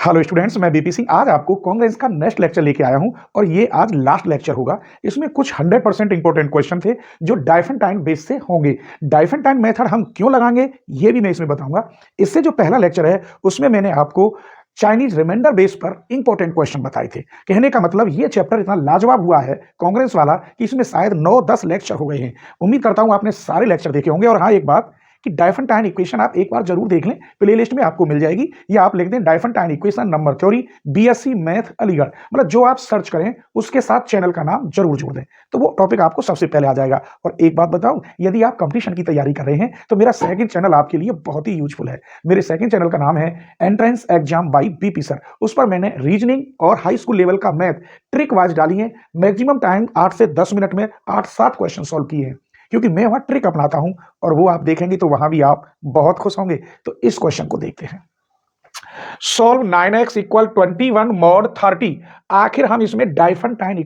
Hello students, मैं BP Singh आज आपको कांग्रेस का नेक्स्ट लेक्चर लेके आया हूं और ये आज लास्ट लेक्चर होगा। इसमें कुछ 100% इंपॉर्टेंट क्वेश्चन थे जो डाइफेंटाइन बेस से होंगे। डाइफेंटाइन मेथड हम क्यों लगाएंगे ये भी मैं इसमें बताऊंगा। इससे जो पहला लेक्चर है उसमें मैंने आपको चाइनीज रिमाइंडर बेस पर इंपॉर्टेंट क्वेश्चन बताए थे। कहने का मतलब ये चैप्टर इतना लाजवाब हुआ है कांग्रेस वाला कि इसमें शायद 9-10 लेक्चर हो गए हैं। उम्मीद करता हूं आपने सारे लेक्चर देखे होंगे। और हाँ, एक बात कि डाइफेंटाइन इक्वेशन आप एक बार जरूर देख लें, प्लेलिस्ट में आपको मिल जाएगी, या आप लिख दें Diophantine equation number theory BSc math Aligarh, मतलब जो आप सर्च करें उसके साथ चैनल का नाम जरूर जोड़ दें तो वो टॉपिक आपको सबसे पहले आ जाएगा। और एक बात बताऊं, यदि आप कंपटीशन की तैयारी कर रहे हैं तो मेरा सेकंड चैनल आपके लिए बहुत ही यूजफुल है। मेरे सेकंड चैनल का नाम है entrance exam by BP sir. उस पर मैंने रीजनिंग और हाई स्कूल लेवल का मैथ ट्रिक वाइज डाली है। मैक्सिमम टाइम 8 से 10 मिनट में 8-7 क्वेश्चन सॉल्व किए हैं, क्योंकि मैं वहां ट्रिक अपनाता हूं और वो आप देखेंगे तो वहां भी आप बहुत खुश होंगे। तो इस क्वेश्चन को देखते हैं। Solve 9x equal 21 mod 30। आखिर हम इसमें डाइफेंटाइन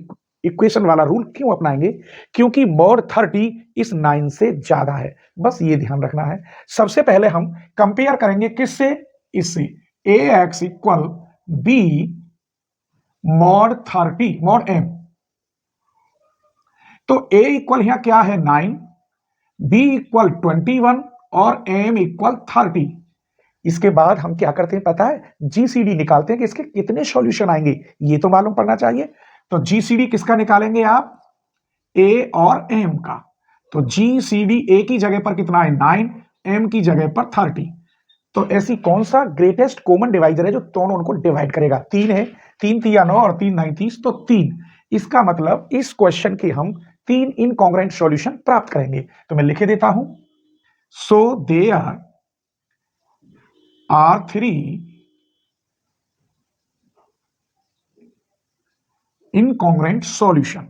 इक्वेशन वाला रूल क्यों अपनाएंगे? क्योंकि मॉड 30 इस 9 से ज्यादा है, बस ये ध्यान रखना है। सबसे पहले हम कंपेयर करेंगे किससे? इससे ax equal b mod 30 mod m। तो a इक्वल यहां क्या है 9, b इक्वल 21 और m इक्वल 30। इसके बाद हम क्या करते हैं पता है? जीसीडी निकालते हैं कि इसके कितने सॉल्यूशन आएंगे, ये तो मालूम पड़ना चाहिए। तो जीसीडी किसका निकालेंगे आप? a और m का। तो जीसीडी a की जगह पर कितना है 9, m की जगह पर 30। तो ऐसी कौन सा ग्रेटेस्ट कॉमन डिवाइजर है जो दोनों उनको डिवाइड करेगा? 3 है, 3 3 9 और 3 9 30, तो 3। इसका मतलब इस क्वेश्चन के हम 3 इनकॉन्ग्रुएंट सॉल्यूशन प्राप्त करेंगे। तो मैं लिखे देता हूं, so there are 3 incongruent solution.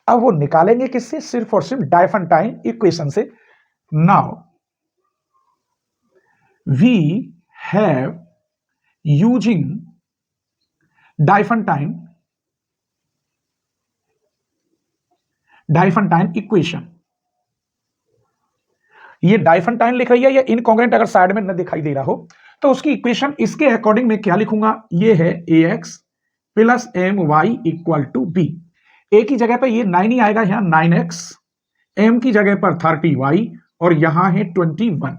अब वो निकालेंगे किससे? सिर्फ और सिर्फ डाइफेंटाइन इक्वेशन से। Now we have using Diophantine equation. ये डाइफेंटाइन लिख रही है या इनकॉन्ग्रुएंट अगर साइड में न दिखाई दे रहा हो तो उसकी इक्वेशन इसके अकॉर्डिंग में क्या लिखूंगा? ये है ax plus my equal to b। a की जगह पर ये 9 ही आएगा, यहां 9x, m की जगह पर 30y और यहां है 21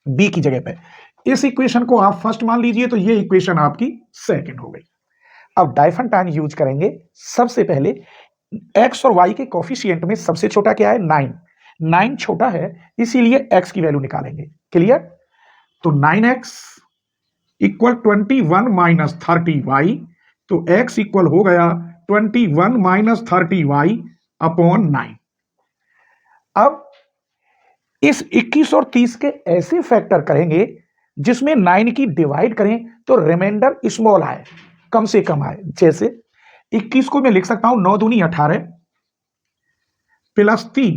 b की जगह पर। इस इक्वेशन को आप फर्स्ट मान लीजिए, तो ये इक्वेशन आपकी सेकंड हो गई। अब डाइफेंटाइन यूज करेंगे। सबसे पहले x और y के कोफिशिएंट में सबसे छोटा क्या है? 9। 9 छोटा है, इसीलिए x की वैल्यू निकालेंगे। क्लियर? तो 9x इक्वल 21 माइनस 30y, तो x इक्वल हो गया 21 माइनस 30y अपॉन 9। अब इस 21 और 30 के ऐसे फैक्टर करेंगे जिसमें 9 की डिवाइड करें तो रिमाइंडर स्मॉल आए, कम से कम आए। जैसे 21 को मैं लिख सकता हूं 9 दूनी 18 प्लस 3,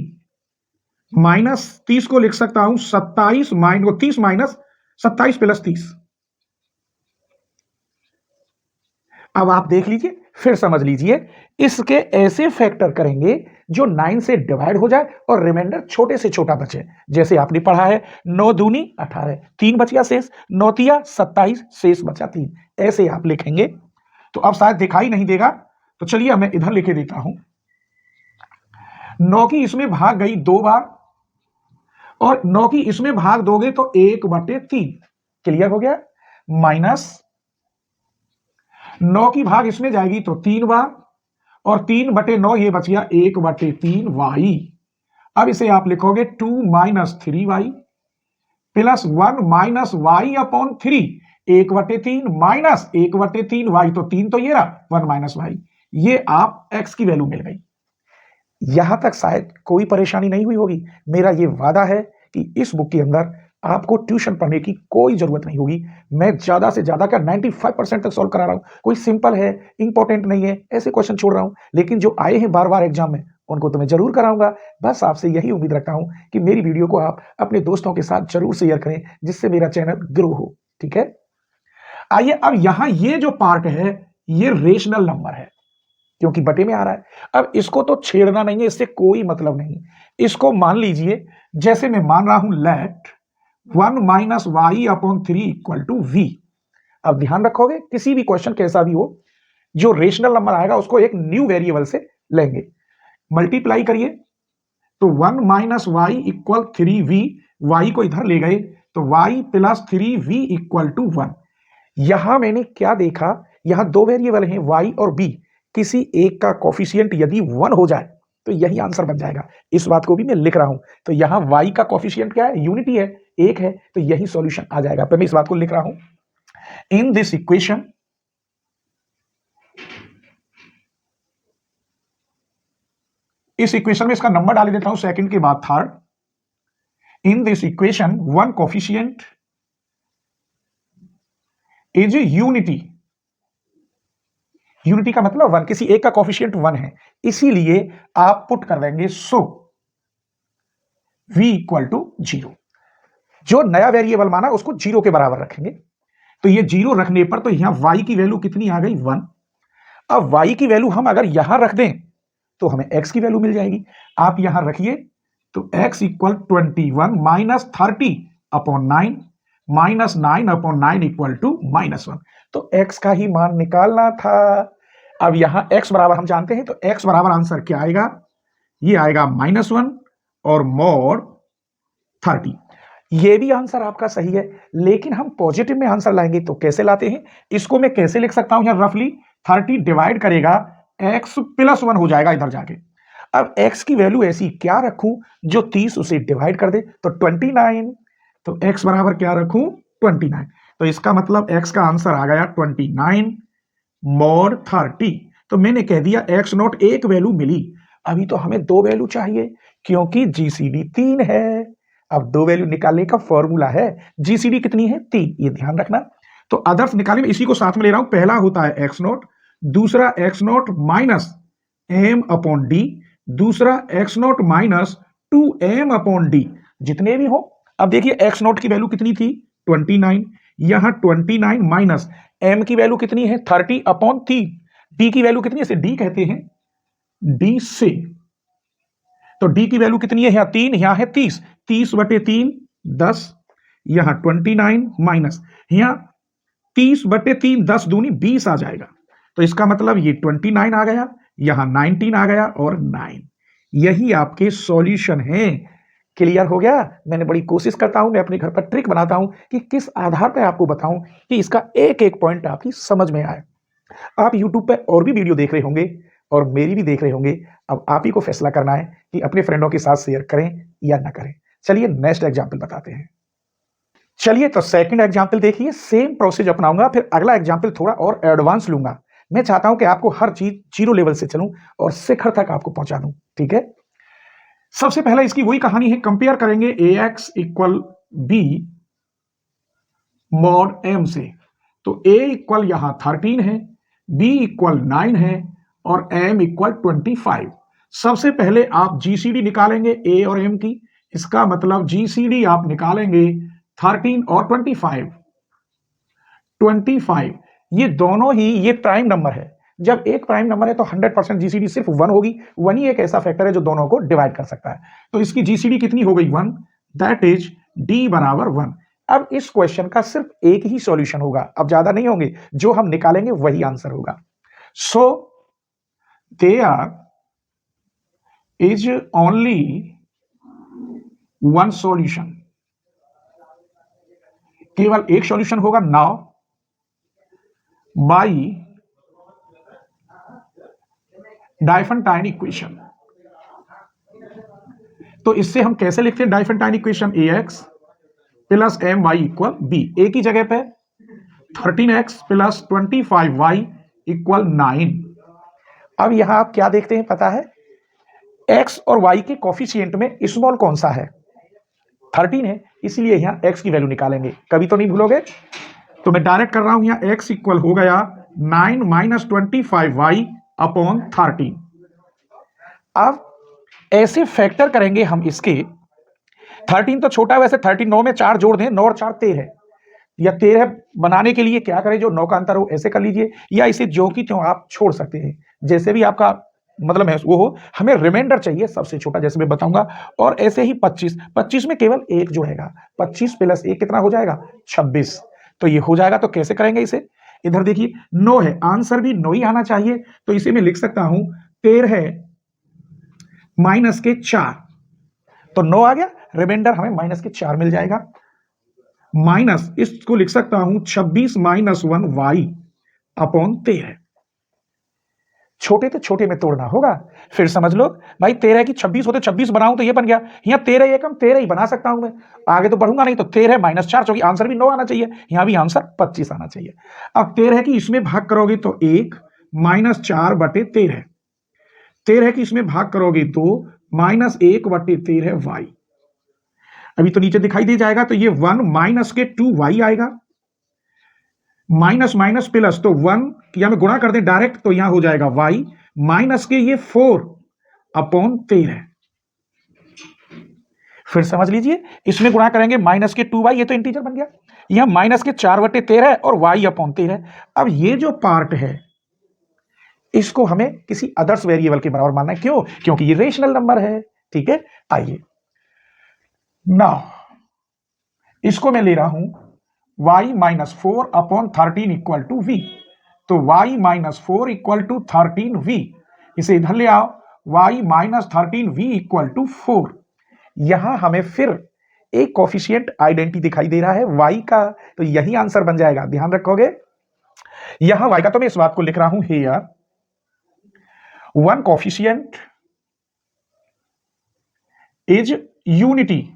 माइनस 30 को लिख सकता हूं 27 माइनस 30 माइनस 27 प्लस 30। अब आप देख लीजिए, फिर समझ लीजिए, इसके ऐसे फैक्टर करेंगे जो 9 से डिवाइड हो जाए और रिमाइंडर छोटे से छोटा बचे। जैसे आपने पढ़ा है 9 दूनी 18, 3 बच गया शेष, 9 तिया 27, शेष बचा 3। ऐसे आप लिखेंगे। तो अब शायद दिखाई नहीं देगा, तो चलिए मैं इधर लिखे देता हूं। 9 की इसमें भाग गई 2 बार और 9 की इसमें भाग दोगे तो 1/3। क्लियर हो गया? माइनस 9 की भाग इसमें जाएगी तो 3 बार और 3/9 ये बच गया 1/3y। अब इसे आप लिखोगे 2 minus 3y plus 1 minus y upon 3। 1/3 minus 1/3y, तो 3 तो ये रहा, 1 माइनस y। ये आप x की वैल्यू मिल गई। यहां तक शायद कोई परेशानी नहीं हुई होगी। मेरा ये वादा है कि इस बुक के अंदर आपको ट्यूशन पढ़ने की कोई जरूरत नहीं होगी। मैं ज्यादा से ज्यादा क्या 95% तक सॉल्व करा रहा हूं। कोई सिंपल है, इंपॉर्टेंट नहीं है, ऐसे क्वेश्चन छोड़ रहा हूं, लेकिन जो आए हैं बार बार एग्जाम में उनको तो मैं जरूर कराऊंगा। बस आपसे यही उम्मीद रखता हूं कि मेरी वीडियो को आप अपने दोस्तों के साथ जरूर शेयर करें, जिससे मेरा चैनल ग्रो हो। ठीक है, आइए अब यहां ये जो पार्ट है ये रेशनल नंबर है, क्योंकि बटे में आ रहा है। अब इसको तो छेड़ना नहीं है, इससे कोई मतलब नहीं। इसको मान लीजिए, जैसे मैं मान रहा हूं let 1 minus y upon 3 equal to v. अब ध्यान रखोगे किसी भी क्वेश्चन कैसा भी हो, जो रेशनल नंबर आएगा उसको एक न्यू वेरिएबल से लेंगे, मल्टीप्लाई करिए तो 1 minus Y equal 3v, Y को इधर ले गए तो y plus 3v equal to 1। यहां मैंने क्या देखा, यहां दो वेरिएबल हैं y और b, किसी एक का कोफिशिएंट यदि 1 हो जाए तो यही आंसर बन जाएगा। इस बात को भी मैं लिख रहा हूं, तो यहां y का कोफिशिएंट क्या है, यूनिटी है, एक है, तो यही सॉल्यूशन आ जाएगा। तो मैं इस बात को लिख रहा हूं, इन दिस इक्वेशन इस इक्वेशन में इसका नंबर डाल देता हूं सेकंड के बाद third. In this equation one coefficient is unity. Unity का मतलब 1, किसी एक का कोफिशिएंट 1 है, इसीलिए आप पुट कर देंगे सो v इक्वल टू 0। जो नया वेरिएबल माना उसको 0 के बराबर रखेंगे, तो ये 0 रखने पर तो यहां y की वैल्यू कितनी आ गई 1। अब y की वैल्यू हम अगर यहां रख दें तो हमें x की वैल्यू मिल जाएगी। आप यहां रखिए तो x equal 21 minus 30 upon 9 minus 9 upon 9 equal to -1। तो x का ही मान निकालना था। अब यहां x बराबर हम जानते हैं, तो x बराबर आंसर क्या आएगा, ये आएगा -1 और mod 30। ये भी आंसर आपका सही है, लेकिन हम पॉजिटिव में आंसर लाएंगे तो कैसे लाते हैं, इसको मैं कैसे लिख सकता हूं, यहां रफली 30 डिवाइड करेगा x प्लस 1 हो जाएगा इधर जाके। अब x की वैल्यू ऐसी क्या रखूं जो 30 उसे डिवाइड कर दे, तो 29। तो x बराबर क्या रखूं 29, तो इसका मतलब x का आंसर आ गया 29 mod 30। तो मैंने कह दिया x नॉट एक वैल्यू मिली, अभी तो हमें दो वैल्यू चाहिए क्योंकि जीसीडी 3 है। अब दो वैल्यू निकालने का फॉर्मूला है, जीसीडी कितनी है 3, ये ध्यान रखना। तो अदर्स निकालने में इसी को साथ में ले रहा हूं, पहला होता है x नॉट, दूसरा x not minus m upon D, दूसरा x not minus 2m upon D, जितने भी हो। अब देखिए x नॉट की वैल्यू कितनी थी 29, यहां 29 माइनस m की वैल्यू कितनी है 30 अपॉन 3, d की वैल्यू कितनी है, इसे d कहते हैं, d से, तो d की वैल्यू कितनी है, यहां 3, यहां है 30, 30 बटे 3 10, यहां 29 माइनस यहां 30 बटे 3 10 दूनी 20 आ जाएगा। तो इसका मतलब ये 29 आ गया, यहां 19 आ गया और 9। यही आपके सॉल्यूशन हैं। क्लियर हो गया। मैंने बड़ी कोशिश करता हूं, मैं अपने घर पर ट्रिक बनाता हूं कि किस आधार पर आपको बताऊं कि इसका एक एक पॉइंट आपकी समझ में आए। आप YouTube पर और भी वीडियो देख रहे होंगे और मेरी भी देख रहे होंगे। अब आप ही को फैसला करना है कि अपने फ्रेंडों के साथ शेयर करें या ना करें। चलिए नेक्स्ट एग्जाम्पल बताते हैं। चलिए तो सेकंड एग्जाम्पल देखिए, सेम प्रोसेस अपनाऊंगा, फिर अगला एग्जाम्पल थोड़ा और एडवांस लूंगा। मैं चाहता हूं कि आपको हर चीज जीरो लेवल से चलूं और शिखर तक आपको पहुंचा दूं, ठीक है। सबसे पहले इसकी वही कहानी है, कंपेयर करेंगे ax equal b mod m से। तो a इक्वल यहां 13 है, b इक्वल 9 है और m इक्वल 25। सबसे पहले आप जीसीडी निकालेंगे a और m की, इसका मतलब जीसीडी आप निकालेंगे 13 और 25। 25 ये दोनों ही ये प्राइम नंबर है। जब एक प्राइम नंबर है तो 100% जीसीडी सिर्फ 1 होगी। 1 ही एक ऐसा फैक्टर है जो दोनों को डिवाइड कर सकता है। तो इसकी जीसीडी कितनी हो गई 1, दैट इज d बराबर 1। अब इस क्वेश्चन का सिर्फ एक ही सॉल्यूशन होगा, अब ज्यादा नहीं होंगे, जो हम निकालेंगे वही आंसर होगा। So there is only one solution, केवल एक सॉल्यूशन होगा। नाउ बाई डाइफेंटाइन इक्वेशन, तो इससे हम कैसे लिखते हैं Diophantine equation, ax plus my equal b, एक ही जगह पे 13x प्लस 25y इक्वल 9। अब यहां आप क्या देखते हैं पता है, x और y के कोफिशिएंट में स्मॉल कौन सा है 13 है, इसलिए यहां x की वैल्यू निकालेंगे, कभी तो नहीं भूलोगे। तो मैं डायरेक्ट कर रहा हूं, यहां x इक्वल हो गया 9 माइनस 25y अपॉन 13। अब ऐसे फैक्टर करेंगे हम इसके, 13 तो छोटा है वैसे, 13 9 में 4 जोड़ दें, 9 और 4 13, या 13 बनाने के लिए क्या करें, जो 9 का अंतर हो ऐसे कर लीजिए, या इसे जो की त्यों आप छोड़ सकते हैं, जैसे भी आपका मतलब है वो हो, हमें रिमाइंडर चाहिए सबसे छोटा, जैसे मैं बताऊंगा। और ऐसे ही 25, 25 में केवल एक जुड़ेगा, 25 प्लस 1 कितना हो जाएगा 26। तो ये हो जाएगा। तो कैसे करेंगे इसे, इधर देखिए 9 है, आंसर भी 9 ही आना चाहिए। तो इसे मैं लिख सकता हूं 13 माइनस के 4, तो 9 आ गया, रिमाइंडर हमें माइनस के 4 मिल जाएगा। माइनस इसको लिख सकता हूं 26 माइनस 1 वाई अपॉन 13। छोटे तो छोटे में तोड़ना होगा, फिर समझ लो भाई 13 की 26 होते 26 बनाऊं तो ये बन गया, यहाँ 13 एकम 13 ही बना सकता हूं मैं, आगे तो बढ़ूंगा नहीं। तो 13 माइनस 4, चूंकि आंसर भी 9 आना चाहिए, यहाँ भी आंसर 25 आना चाहिए। अब 13 की इसमें भाग करोगे तो 1 माइनस 4 बटे 13, 13 की इसमें भाग करोगे तो माइनस 1 बटे 13 वाई। अभी तो नीचे दिखाई दे जाएगा, तो ये 1 माइनस के 2 वाई आएगा, माइनस माइनस प्लस, तो 1 या में गुणा कर दें डायरेक्ट, तो यहां हो जाएगा y माइनस के ये 4 अपॉन 13। फिर समझ लीजिए, इसमें गुणा करेंगे माइनस के 2y, ये तो इंटीजर बन गया, यहां माइनस के 4 बटे 13 और y अपॉन 13। अब ये जो पार्ट है इसको हमें किसी अदर्स वेरिएबल के बराबर मानना है, क्यों, क्योंकि ये रेशनल नंबर है। ठीक है, आइए नाउ इसको मैं ले रहा हूं y minus 4 upon 13 equal to v। तो y minus 4 equal to 13v, इसे इधर ले आओ, y minus 13v equal to 4। यहां हमें फिर एक कोफिशिएंट आइडेंटिटी दिखाई दे रहा है y का, तो यही आंसर बन जाएगा, ध्यान रखोगे। यहां y का, तो मैं इस बात को लिख रहा हूं here one coefficient is unity.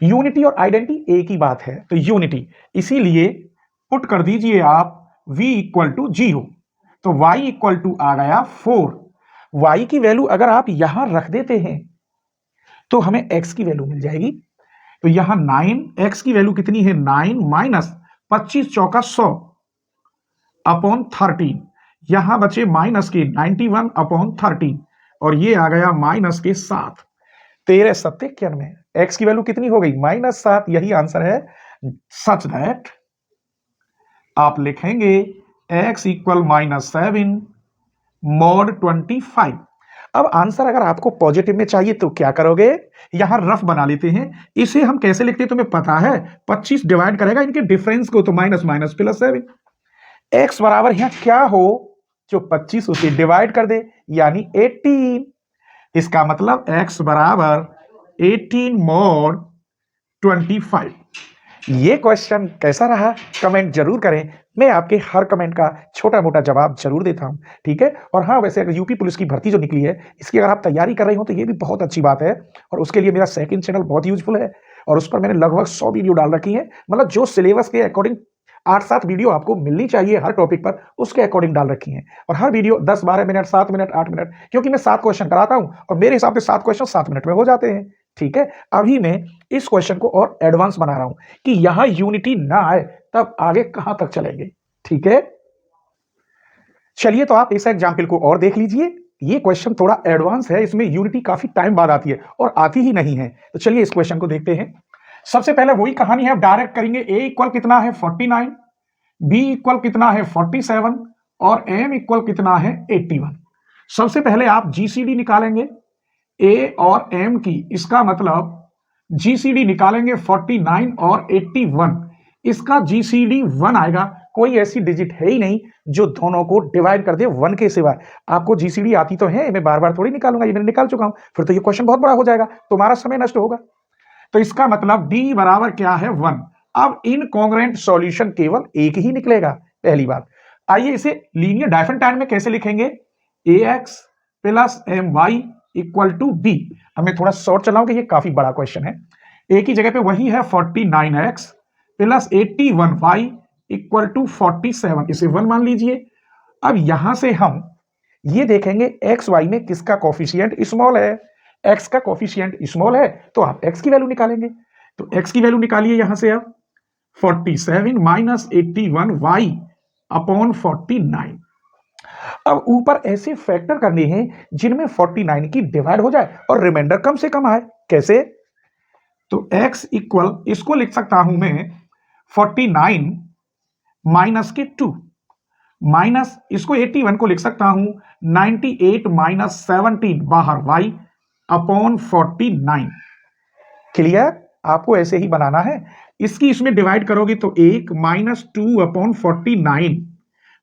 Unity और आइडेंटिटी एक ही बात है, तो यूनिटी, इसीलिए पुट कर दीजिए आप v इक्वल टू 0, तो y इक्वल टू आ गया 4। y की वैल्यू अगर आप यहां रख देते हैं तो हमें x की वैल्यू मिल जाएगी। तो यहां 9, x की वैल्यू कितनी है 9 माइनस 25 चौका 100 अपॉन 13, यहां बचे माइनस के 91 अपॉन 13, और ये आ गया माइनस के 7, 13 सत्ते 91, x की वैल्यू कितनी हो गई -7, यही आंसर है। सच दैट आप लिखेंगे x इक्वल -7 mod 25। अब आंसर अगर आपको पॉजिटिव में चाहिए तो क्या करोगे, यहां रफ बना लेते हैं। इसे हम कैसे लिखते हैं तुम्हें पता है, 25 डिवाइड करेगा इनके डिफरेंस को, तो माइनस माइनस प्लस 7। x बराबर यहां क्या हो, जो 25 उसे डिवाइड कर दे, यानी 18। इसका मतलब x बराबर 18 mod 25। ये क्वेश्चन कैसा रहा कमेंट जरूर करें, मैं आपके हर कमेंट का छोटा मोटा जवाब जरूर देता हूं। ठीक है, और हाँ वैसे अगर यूपी पुलिस की भर्ती जो निकली है इसकी अगर आप तैयारी कर रहे हो तो ये भी बहुत अच्छी बात है, और उसके लिए मेरा सेकंड चैनल बहुत यूजफुल है, और उस पर मैंने लगभग 100 वीडियो डाल रखी है, मतलब जो सिलेबस के अकॉर्डिंग 8-7 वीडियो आपको मिलनी चाहिए हर टॉपिक पर, उसके अकॉर्डिंग डाल रखी हैं। और हर वीडियो 10-12 मिनट, 7 मिनट, 8 मिनट, क्योंकि मैं 7 क्वेश्चन कराता हूं और मेरे हिसाब से 7 क्वेश्चन 7 मिनट में हो जाते हैं। ठीक है, अभी मैं इस क्वेश्चन को और एडवांस बना रहा हूं कि यहां यूनिटी ना आए तब आगे कहां तक चलेंगे। ठीक है, चलिए तो आप इस एग्जाम्पल को और देख लीजिए। ये क्वेश्चन थोड़ा एडवांस है, इसमें यूनिटी काफी टाइम बाद आती है और आती ही नहीं है। तो चलिए इस क्वेश्चन को देखते हैं। सबसे पहले वही कहानी है, डायरेक्ट करेंगे। a इक्वल कितना है 49, b इक्वल कितना है 47 और m इक्वल कितना है 81। सबसे पहले आप जीसीडी निकालेंगे a और m की, इसका मतलब जीसीडी निकालेंगे 49 और 81, इसका जीसीडी 1 आएगा। कोई ऐसी डिजिट है ही नहीं जो दोनों को डिवाइड कर दे 1 के सिवाय। आपको जीसीडी आती तो है, मैं बार बार थोड़ी निकालूंगा, ये मैंने निकाल चुका हूं, फिर तो ये क्वेश्चन बहुत बड़ा हो जाएगा, तुम्हारा समय नष्ट होगा। तो इसका मतलब d बराबर क्या है 1। अब इनकॉन्ग्रुएंट सॉल्यूशन केवल एक ही निकलेगा, पहली बात। आइए इसे लीनियर डायफेरेंटाइन में कैसे लिखेंगे, ax plus my equal to b। अब मैं थोड़ा शॉर्ट चलाऊंगा, ये काफी बड़ा क्वेश्चन है। एक ही जगह पे वही है 49x plus 81y equal to 47, इसे 1 मान लीजिए। अब यहां से हम ये देखेंगे एक्स वाई में किसका कोफिशिएंट स्मॉल है, x का कोफिशिएंट स्मॉल है तो आप x की वैल्यू निकालेंगे। तो x की वैल्यू निकालिए यहां से आप 47 माइनस 81y अपॉन 49। अब ऊपर ऐसे फैक्टर करने हैं जिनमें 49 की डिवाइड हो जाए और रिमाइंडर कम से कम आए। कैसे, तो x इक्वल, इसको लिख सकता हूं मैं 49 माइनस के 2, माइनस इसको 81 को लिख सकता हूं 98 माइनस 17 बाहर y अपॉन 49। क्लियर? आपको ऐसे ही बनाना है। इसकी इसमें डिवाइड करोगे तो 1 माइनस 2 अपॉन 49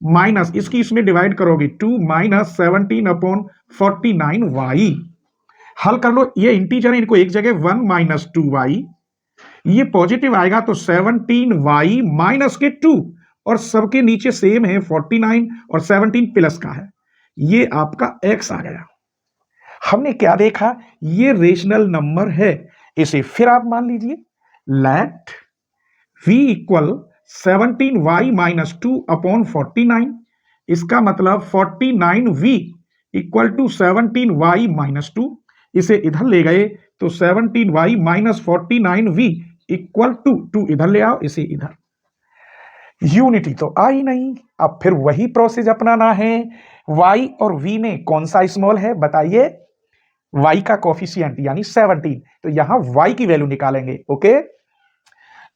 माइनस इसकी इसमें डिवाइड करोगे 2 माइनस 17 अपॉन 49 y। हल कर लो, ये इंटीजर है, इनको एक जगह 1 माइनस 2y, ये पॉजिटिव आएगा तो 17y माइनस के 2 और सबके नीचे सेम है 49 और 17 प्लस का है, ये आपका x आ गया। हमने क्या देखा? ये रेशनल नंबर है। इसे फिर आप मान लीजिए, let v equal 17y minus 2 upon 49। इसका मतलब 49v equal to 17y minus 2। इसे इधर ले गए तो 17y minus 49v equal to 2 इधर ले आओ, इसे इधर। यूनिटी तो आई नहीं। अब फिर वही प्रोसेस अपनाना है। y और v में कौन सा स्मॉल है बताइए? y का कोफिशिएंट यानी 17, तो यहां y की वैल्यू निकालेंगे। ओके,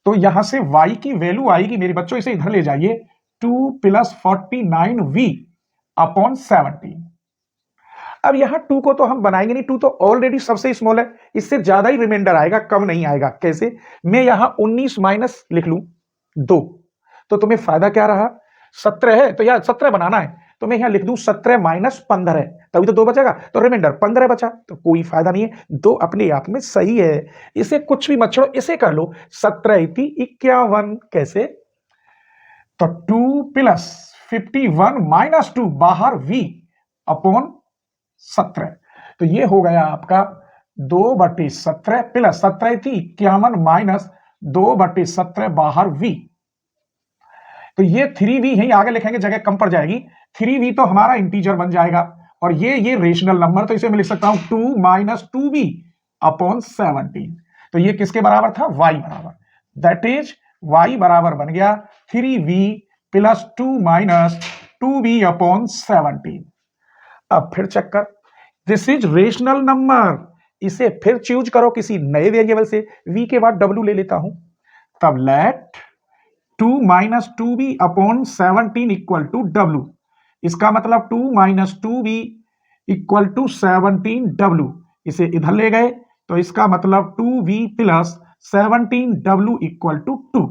तो यहां से y की वैल्यू आएगी मेरे बच्चों, इसे इधर ले जाइए, 2 प्लस 49v अपॉन 17। अब यहां 2 को तो हम बनाएंगे नहीं, 2 तो ऑलरेडी सबसे स्मॉल है, इससे ज्यादा ही रिमाइंडर आएगा, कम नहीं आएगा। कैसे? मैं यहां 19 माइनस लिख लूं 2, तो तुम्हें फायदा क्या रहा? 17 है तो यार 17 बनाना है, तो मैं यहां लिख दूं 17 माइनस 15 है, तभी तो 2 बचेगा, तो रिमाइंडर 15 बचा, तो कोई फायदा नहीं है, 2 अपने आप में सही है। इसे कुछ भी मत छोड़ो, इसे कर लो 17 51। कैसे? तो 2 प्लस 51 माइनस 2 बाहर v अपॉन 17, तो ये हो गया आपका 2/17 प्लस 17 51 माइनस 2/17 बाहर v। तो ये 3v यहीं आगे लिखेंगे, जगह कम पड़ जाएगी, 3v तो हमारा इंटीजर बन जाएगा, और ये रेशनल नंबर, तो इसे मैं लिख सकता हूं 2 माइनस 2v अपॉन 17। तो ये किसके बराबर था? y बराबर, दैट इज y बराबर बन गया 3v plus 2 minus 2v upon 17। अब फिर चक्कर, दिस इज रेशनल नंबर, इसे फिर चूज करो किसी नए वेरिएबल से, v के बाद w ले लेता हूं, तब let 2 minus 2v upon 17 equal to w। इसका मतलब 2 minus 2v equal to 17w, इसे इधर ले गए तो इसका मतलब 2v plus 17w equal to 2।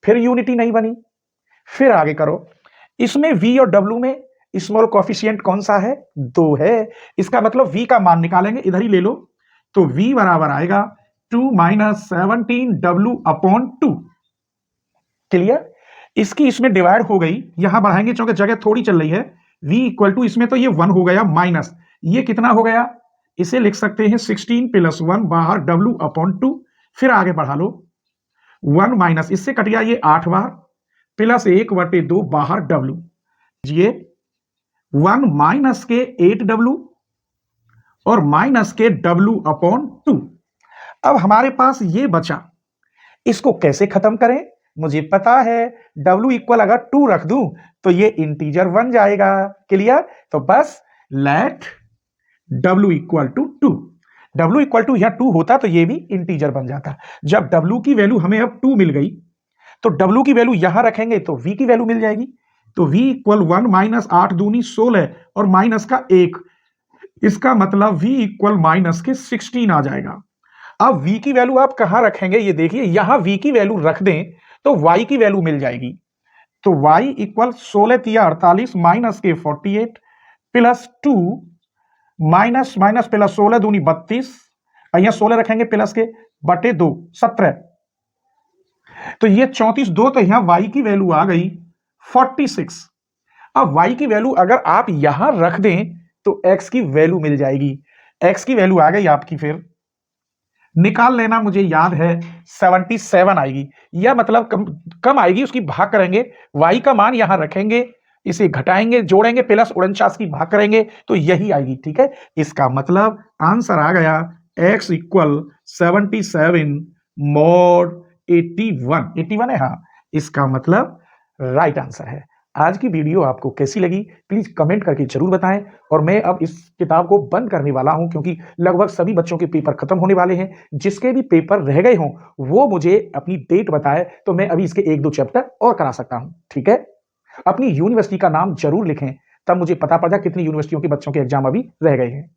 फिर यूनिटी नहीं बनी, फिर आगे करो, इसमें v और w में स्मॉल कोफिशिएंट कौन सा है? 2 है, इसका मतलब v का मान निकालेंगे, इधर ही ले लो, तो v बराबर आएगा 2 माइनस 17w अपॉन 2। क्लियर? इसकी इसमें डिवाइड हो गई, यहां बढ़ाएंगे क्योंकि जगह थोड़ी चल रही है, v इक्वल टू इसमें तो ये 1 हो गया, माइनस ये कितना हो गया? इसे लिख सकते हैं 16 प्लस 1 बाहर w अपॉन 2। फिर आगे बढ़ा लो, 1 माइनस इससे कट गया ये 8 बार, प्लस 1/2 बाहर w, ये 1 माइनस के 8w और माइनस के w अपॉन 2। अब हमारे पास ये बचा, इसको कैसे खत्म करें? मुझे पता है, w इक्वल अगर 2 रख दूं तो ये इंटीजर बन जाएगा। क्लियर? तो बस let w equal to 2, w equal to यहां 2 होता तो ये भी इंटीजर बन जाता। जब w की वैल्यू हमें अब 2 मिल गई, तो w की वैल्यू यहां रखेंगे तो v की वैल्यू मिल जाएगी, तो v इक्वल 1 माइनस 8 दूनी 16 और माइनस का 1, इसका मतलब v इक्वल माइनस के 16 आ जाएगा। अब v की वैल्यू आप कहां रखेंगे? ये देखिए, यहां v की वैल्यू रख दें तो y की वैल्यू मिल जाएगी, तो y इक्वल 16 तिया 48 माइनस के 48 प्लस 2 माइनस माइनस प्लस 16 दूनी 32, यहां 16 रखेंगे प्लस के बटे 2 17, तो ये 34 2, तो यहां y की वैल्यू आ गई 46। अब y की वैल्यू अगर आप यहां रख दें तो x की वैल्यू मिल जाएगी, x की वैल्यू आ गई आपकी, फिर निकाल लेना, मुझे याद है 77 आएगी, या मतलब कम आएगी, उसकी भाग करेंगे, y का मान यहां रखेंगे, इसे घटाएंगे, जोड़ेंगे, प्लस 49 की भाग करेंगे तो यही आएगी। ठीक है, इसका मतलब आंसर आ गया x इक्वल 77 मॉड 81 है, हाँ, इसका मतलब राइट आंसर है। आज की वीडियो आपको कैसी लगी प्लीज कमेंट करके जरूर बताएं, और मैं अब इस किताब को बंद करने वाला हूं क्योंकि लगभग सभी बच्चों के पेपर खत्म होने वाले हैं। जिसके भी पेपर रह गए हों वो मुझे अपनी डेट बताए, तो मैं अभी इसके 1-2 चैप्टर और करा सकता हूं। ठीक है, अपनी यूनिवर्सिटी का नाम ज़रूर लिखें, तब मुझे पता पड़ जाए कितनी यूनिवर्सिटियों के बच्चों के एग्ज़ाम अभी रह गए हैं।